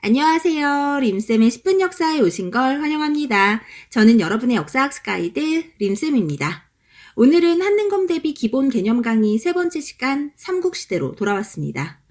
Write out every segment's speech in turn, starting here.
안녕하세요. 림쌤의 10분 역사에 오신 걸 환영합니다. 저는 여러분의 역사학습 가이드 림쌤입니다. 오늘은 한능검 대비 기본 개념 강의 세 번째 시간 삼국시대로 돌아왔습니다.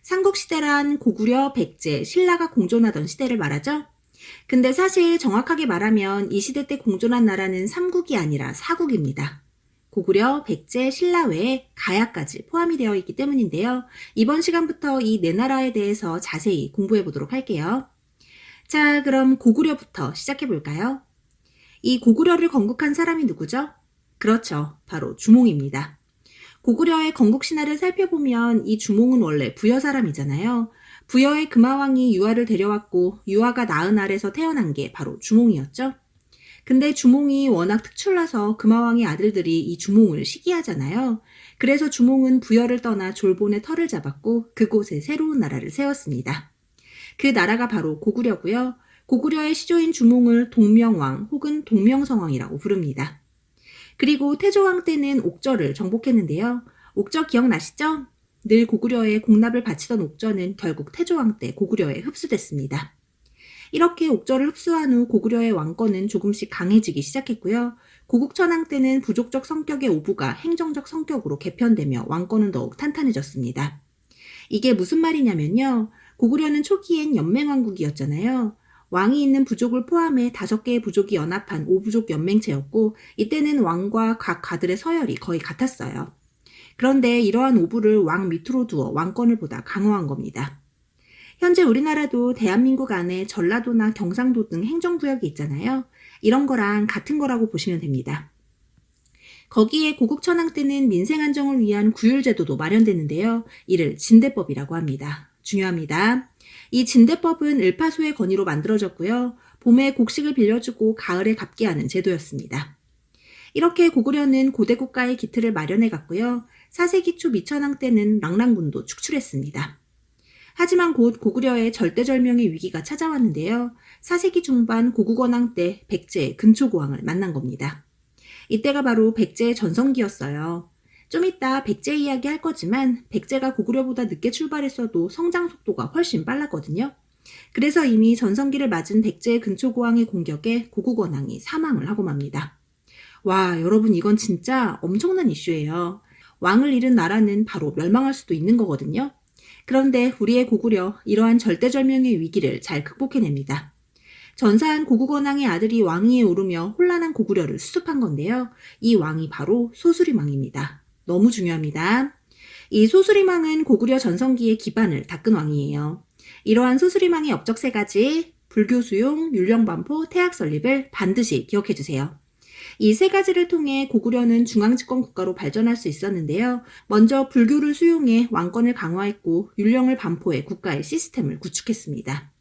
삼국시대란 고구려, 백제, 신라가 공존하던 시대를 말하죠. 근데 사실 정확하게 말하면 이 시대 때 공존한 나라는 삼국이 아니라 사국입니다. 고구려, 백제, 신라 외에 가야까지 포함이 되어 있기 때문인데요. 이번 시간부터 이 네 나라에 대해서 자세히 공부해 보도록 할게요. 자, 그럼 고구려부터 시작해 볼까요? 이 고구려를 건국한 사람이 누구죠? 그렇죠. 바로 주몽입니다. 고구려의 건국 신화를 살펴보면 이 주몽은 원래 부여 사람이잖아요. 부여의 금화왕이 유아를 데려왔고 유아가 낳은 알에서 태어난 게 바로 주몽이었죠. 근데 주몽이 워낙 특출나서 금화왕의 아들들이 이 주몽을 시기하잖아요. 그래서 주몽은 부여를 떠나 졸본의 터를 잡았고 그곳에 새로운 나라를 세웠습니다. 그 나라가 바로 고구려고요. 고구려의 시조인 주몽을 동명왕 혹은 동명성왕이라고 부릅니다. 그리고 태조왕 때는 옥저를 정복했는데요. 옥저 기억나시죠? 늘 고구려에 공납을 바치던 옥저는 결국 태조왕 때 고구려에 흡수됐습니다. 이렇게 옥저를 흡수한 후 고구려의 왕권은 조금씩 강해지기 시작했고요. 고국천왕 때는 부족적 성격의 오부가 행정적 성격으로 개편되며 왕권은 더욱 탄탄해졌습니다. 이게 무슨 말이냐면요. 고구려는 초기엔 연맹왕국이었잖아요. 왕이 있는 부족을 포함해 5개의 부족이 연합한 5부족 연맹체였고 이때는 왕과 각 가들의 서열이 거의 같았어요. 그런데 이러한 오부를 왕 밑으로 두어 왕권을 보다 강화한 겁니다. 현재 우리나라도 대한민국 안에 전라도나 경상도 등 행정구역이 있잖아요. 이런 거랑 같은 거라고 보시면 됩니다. 거기에 고국천왕 때는 민생 안정을 위한 구율제도도 마련됐는데요. 이를 진대법이라고 합니다. 중요합니다. 이 진대법은 을파소의 건의로 만들어졌고요. 봄에 곡식을 빌려주고 가을에 갚게 하는 제도였습니다. 이렇게 고구려는 고대 국가의 기틀을 마련해 갔고요. 4세기 초 미천왕 때는 랑랑군도 축출했습니다. 하지만 곧 고구려의 절대절명의 위기가 찾아왔는데요. 4세기 중반 고국원왕 때 백제의 근초고왕을 만난 겁니다. 이때가 바로 백제의 전성기였어요. 좀 이따 백제 이야기 할 거지만 백제가 고구려보다 늦게 출발했어도 성장 속도가 훨씬 빨랐거든요. 그래서 이미 전성기를 맞은 백제의 근초고왕의 공격에 고국원왕이 사망을 하고 맙니다. 와, 여러분 이건 진짜 엄청난 이슈예요. 왕을 잃은 나라는 바로 멸망할 수도 있는 거거든요. 그런데 우리의 고구려 이러한 절대절명의 위기를 잘 극복해냅니다. 전사한 고국원왕의 아들이 왕위에 오르며 혼란한 고구려를 수습한 건데요. 이 왕이 바로 소수림왕입니다. 너무 중요합니다. 이 소수림왕은 고구려 전성기의 기반을 닦은 왕이에요. 이러한 소수림왕의 업적 3가지, 불교 수용, 율령반포, 태학 설립을 반드시 기억해주세요. 이 3가지를 통해 고구려는 중앙집권 국가로 발전할 수 있었는데요. 먼저 불교를 수용해 왕권을 강화했고 율령을 반포해 국가의 시스템을 구축했습니다.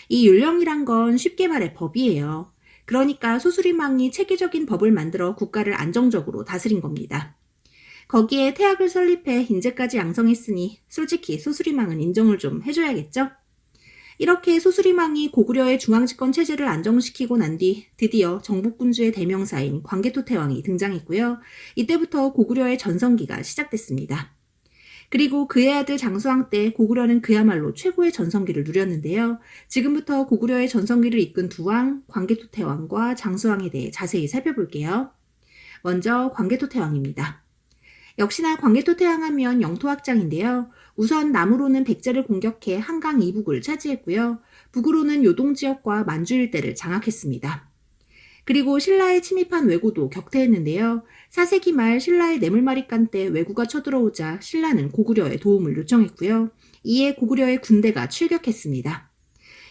이 율령이란 건 쉽게 말해 법이에요. 그러니까 소수림왕이 체계적인 법을 만들어 국가를 안정적으로 다스린 겁니다. 거기에 태학을 설립해 인재까지 양성했으니 솔직히 소수림왕은 인정을 좀 해줘야겠죠? 이렇게 소수림왕이 고구려의 중앙집권 체제를 안정시키고 난 뒤 드디어 정복군주의 대명사인 광개토태왕이 등장했고요. 이때부터 고구려의 전성기가 시작됐습니다. 그리고 그의 아들 장수왕 때 고구려는 그야말로 최고의 전성기를 누렸는데요. 지금부터 고구려의 전성기를 이끈 두 왕, 광개토태왕과 장수왕에 대해 자세히 살펴볼게요. 먼저 광개토태왕입니다. 역시나 광개토태왕 하면 영토확장인데요. 우선 남으로는 백제를 공격해 한강 이북을 차지했고요. 북으로는 요동지역과 만주 일대를 장악했습니다. 그리고 신라에 침입한 왜구도 격퇴했는데요. 4세기 말 신라의 뇌물마리간 때 왜구가 쳐들어오자 신라는 고구려에 도움을 요청했고요. 이에 고구려의 군대가 출격했습니다.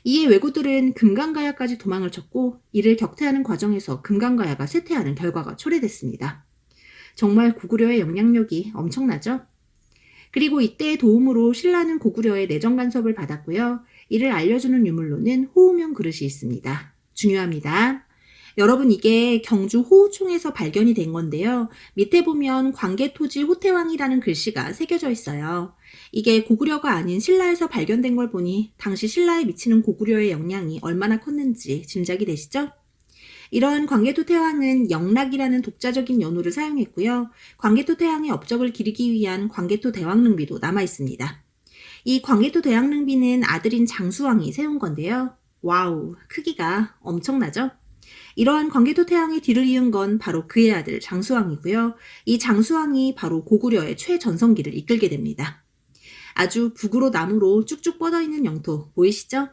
이에 왜구들은 금강가야까지 도망을 쳤고 이를 격퇴하는 과정에서 금강가야가 쇠퇴하는 결과가 초래됐습니다. 정말 고구려의 영향력이 엄청나죠? 그리고 이때의 도움으로 신라는 고구려의 내정 간섭을 받았고요. 이를 알려주는 유물로는 호우명 그릇이 있습니다. 중요합니다. 여러분 이게 경주 호우총에서 발견이 된 건데요. 밑에 보면 광개토지 호태왕이라는 글씨가 새겨져 있어요. 이게 고구려가 아닌 신라에서 발견된 걸 보니 당시 신라에 미치는 고구려의 영향이 얼마나 컸는지 짐작이 되시죠? 이러한 광개토태왕은 영락이라는 독자적인 연호를 사용했고요. 광개토태왕의 업적을 기리기 위한 광개토대왕릉비도 남아있습니다. 이 광개토 대왕릉비는 아들인 장수왕이 세운 건데요. 와우, 크기가 엄청나죠? 이러한 광개토 태양의 뒤를 이은 건 바로 그의 아들 장수왕이고요. 이 장수왕이 바로 고구려의 최전성기를 이끌게 됩니다. 아주 북으로 남으로 쭉쭉 뻗어있는 영토 보이시죠?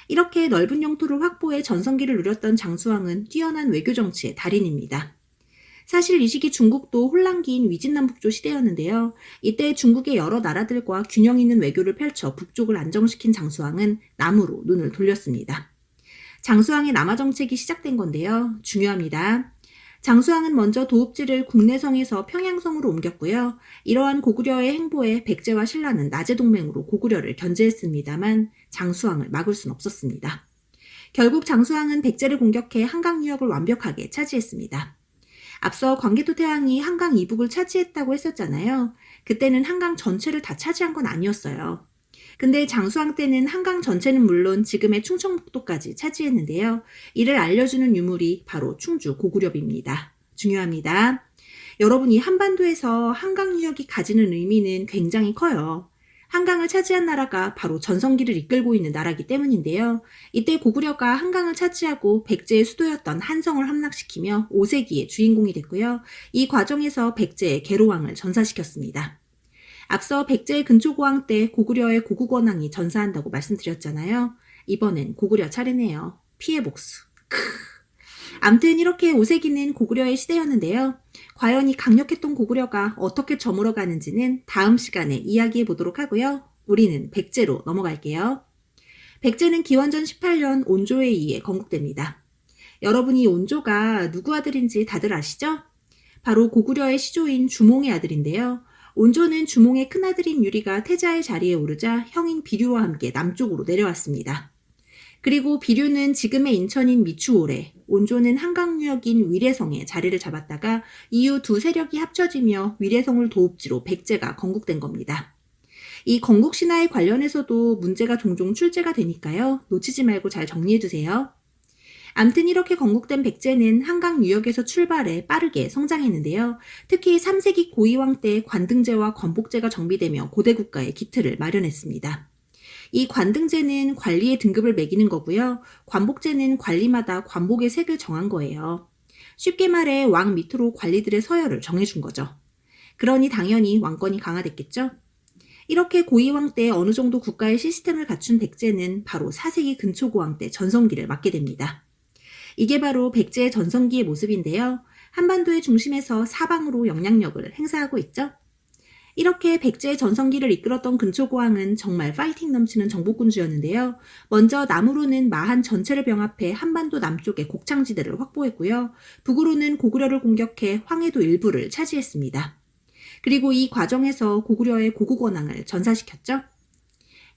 이렇게 넓은 영토를 확보해 전성기를 누렸던 장수왕은 뛰어난 외교 정치의 달인입니다. 사실 이 시기 중국도 혼란기인 위진남북조 시대였는데요. 이때 중국의 여러 나라들과 균형 있는 외교를 펼쳐 북쪽을 안정시킨 장수왕은 남으로 눈을 돌렸습니다. 장수왕의 남하 정책이 시작된 건데요. 중요합니다. 장수왕은 먼저 도읍지를 국내성에서 평양성으로 옮겼고요. 이러한 고구려의 행보에 백제와 신라는 나제 동맹으로 고구려를 견제했습니다만 장수왕을 막을 순 없었습니다. 결국 장수왕은 백제를 공격해 한강 유역을 완벽하게 차지했습니다. 앞서 광개토 태왕이 한강 이북을 차지했다고 했었잖아요. 그때는 한강 전체를 다 차지한 건 아니었어요. 근데 장수왕 때는 한강 전체는 물론 지금의 충청북도까지 차지했는데요. 이를 알려주는 유물이 바로 충주 고구려비입니다. 중요합니다. 여러분, 이 한반도에서 한강 유역이 가지는 의미는 굉장히 커요. 한강을 차지한 나라가 바로 전성기를 이끌고 있는 나라이기 때문인데요. 이때 고구려가 한강을 차지하고 백제의 수도였던 한성을 함락시키며 5세기의 주인공이 됐고요. 이 과정에서 백제의 계로왕을 전사시켰습니다. 앞서 백제의 근초고왕 때 고구려의 고국원왕이 전사한다고 말씀드렸잖아요. 이번엔 고구려 차례네요. 피해 복수. 암튼 이렇게 5세기는 고구려의 시대였는데요. 과연 이 강력했던 고구려가 어떻게 저물어 가는지는 다음 시간에 이야기해 보도록 하고요. 우리는 백제로 넘어갈게요. 백제는 기원전 18년 온조에 의해 건국됩니다. 여러분, 이 온조가 누구 아들인지 다들 아시죠? 바로 고구려의 시조인 주몽의 아들인데요. 온조는 주몽의 큰아들인 유리가 태자의 자리에 오르자 형인 비류와 함께 남쪽으로 내려왔습니다. 그리고 비류는 지금의 인천인 미추홀에, 온조는 한강유역인 위례성에 자리를 잡았다가 이후 두 세력이 합쳐지며 위례성을 도읍지로 백제가 건국된 겁니다. 이 건국 신화에 관련해서도 문제가 종종 출제가 되니까요. 놓치지 말고 잘 정리해두세요. 암튼 이렇게 건국된 백제는 한강 유역에서 출발해 빠르게 성장했는데요. 특히 3세기 고이왕 때 관등제와 관복제가 정비되며 고대 국가의 기틀을 마련했습니다. 이 관등제는 관리의 등급을 매기는 거고요. 관복제는 관리마다 관복의 색을 정한 거예요. 쉽게 말해 왕 밑으로 관리들의 서열을 정해준 거죠. 그러니 당연히 왕권이 강화됐겠죠. 이렇게 고이왕 때 어느 정도 국가의 시스템을 갖춘 백제는 바로 4세기 근초고왕 때 전성기를 맞게 됩니다. 이게 바로 백제의 전성기의 모습인데요. 한반도의 중심에서 사방으로 영향력을 행사하고 있죠. 이렇게 백제의 전성기를 이끌었던 근초고왕은 정말 파이팅 넘치는 정복군주였는데요. 먼저 남으로는 마한 전체를 병합해 한반도 남쪽의 곡창지대를 확보했고요. 북으로는 고구려를 공격해 황해도 일부를 차지했습니다. 그리고 이 과정에서 고구려의 고국원왕을 전사시켰죠.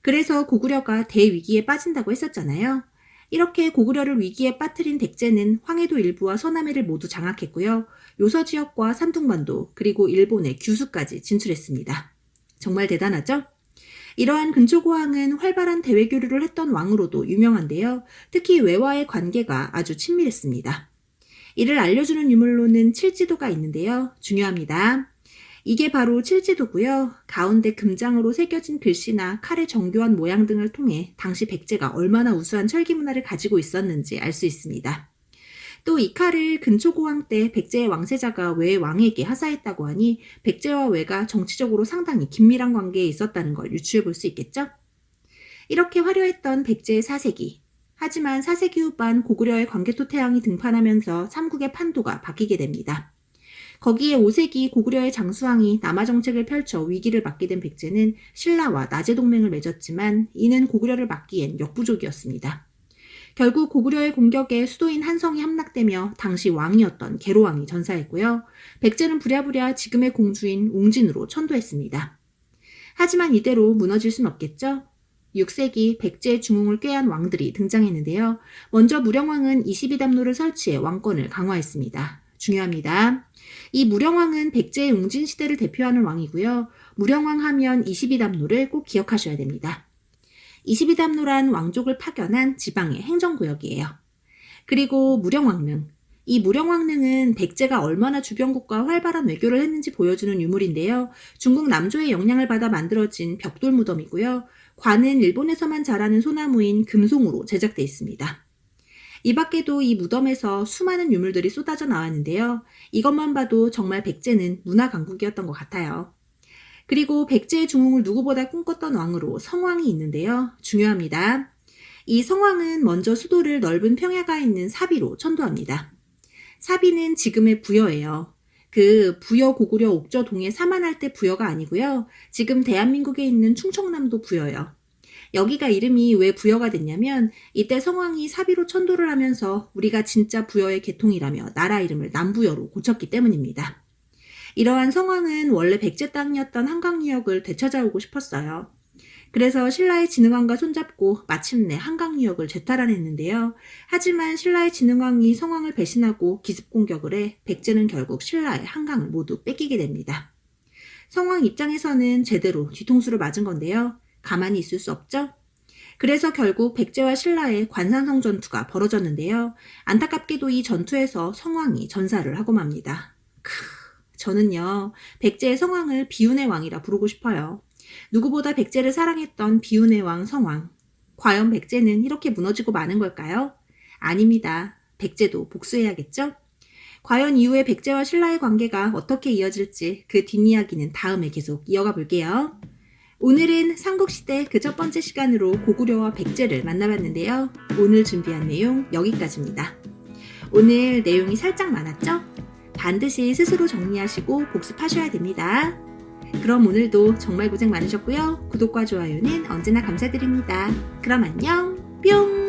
그래서 고구려가 대위기에 빠진다고 했었잖아요. 이렇게 고구려를 위기에 빠뜨린 백제는 황해도 일부와 서남해를 모두 장악했고요. 요서 지역과 산둥반도 그리고 일본의 규수까지 진출했습니다. 정말 대단하죠? 이러한 근초고왕은 활발한 대외교류를 했던 왕으로도 유명한데요. 특히 외와의 관계가 아주 친밀했습니다. 이를 알려주는 유물로는 칠지도가 있는데요. 중요합니다. 이게 바로 칠지도고요. 가운데 금장으로 새겨진 글씨나 칼의 정교한 모양 등을 통해 당시 백제가 얼마나 우수한 철기 문화를 가지고 있었는지 알 수 있습니다. 또 이 칼을 근초고왕 때 백제의 왕세자가 외 왕에게 하사했다고 하니 백제와 외가 정치적으로 상당히 긴밀한 관계에 있었다는 걸 유추해 볼 수 있겠죠? 이렇게 화려했던 백제의 4세기. 하지만 4세기 후반 고구려의 광개토 태양이 등판하면서 삼국의 판도가 바뀌게 됩니다. 거기에 5세기 고구려의 장수왕이 남하 정책을 펼쳐 위기를 맞게 된 백제는 신라와 나제 동맹을 맺었지만 이는 고구려를 막기엔 역부족이었습니다. 결국 고구려의 공격에 수도인 한성이 함락되며 당시 왕이었던 계로왕이 전사했고요. 백제는 부랴부랴 지금의 공주인 웅진으로 천도했습니다. 하지만 이대로 무너질 순 없겠죠? 6세기 백제의 중흥을 꾀한 왕들이 등장했는데요. 먼저 무령왕은 22담로를 설치해 왕권을 강화했습니다. 중요합니다. 이 무령왕은 백제의 웅진시대를 대표하는 왕이고요. 무령왕 하면 22담로를 꼭 기억하셔야 됩니다. 22담로란 왕족을 파견한 지방의 행정구역이에요. 그리고 무령왕릉. 이 무령왕릉은 백제가 얼마나 주변국과 활발한 외교를 했는지 보여주는 유물인데요. 중국 남조의 영향을 받아 만들어진 벽돌 무덤이고요. 관은 일본에서만 자라는 소나무인 금송으로 제작되어 있습니다. 이 밖에도 이 무덤에서 수많은 유물들이 쏟아져 나왔는데요. 이것만 봐도 정말 백제는 문화 강국이었던 것 같아요. 그리고 백제의 중흥을 누구보다 꿈꿨던 왕으로 성왕이 있는데요. 중요합니다. 이 성왕은 먼저 수도를 넓은 평야가 있는 사비로 천도합니다. 사비는 지금의 부여예요. 그 부여 고구려 옥저 동해 사만할 때 부여가 아니고요. 지금 대한민국에 있는 충청남도 부여요. 여기가 이름이 왜 부여가 됐냐면 이때 성왕이 사비로 천도를 하면서 우리가 진짜 부여의 계통이라며 나라 이름을 남부여로 고쳤기 때문입니다. 이러한 성왕은 원래 백제 땅이었던 한강유역을 되찾아오고 싶었어요. 그래서 신라의 진흥왕과 손잡고 마침내 한강유역을 재탈환했는데요. 하지만 신라의 진흥왕이 성왕을 배신하고 기습공격을 해 백제는 결국 신라의 한강을 모두 뺏기게 됩니다. 성왕 입장에서는 제대로 뒤통수를 맞은 건데요. 가만히 있을 수 없죠? 그래서 결국 백제와 신라의 관산성 전투가 벌어졌는데요. 안타깝게도 이 전투에서 성왕이 전사를 하고 맙니다. 저는요, 백제의 성왕을 비운의 왕이라 부르고 싶어요. 누구보다 백제를 사랑했던 비운의 왕 성왕. 과연 백제는 이렇게 무너지고 마는 걸까요? 아닙니다. 백제도 복수해야겠죠? 과연 이후에 백제와 신라의 관계가 어떻게 이어질지 그 뒷이야기는 다음에 계속 이어가 볼게요. 오늘은 삼국시대 그 첫 번째 시간으로 고구려와 백제를 만나봤는데요. 오늘 준비한 내용 여기까지입니다. 오늘 내용이 살짝 많았죠? 반드시 스스로 정리하시고 복습하셔야 됩니다. 그럼 오늘도 정말 고생 많으셨고요. 구독과 좋아요는 언제나 감사드립니다. 그럼 안녕, 뿅!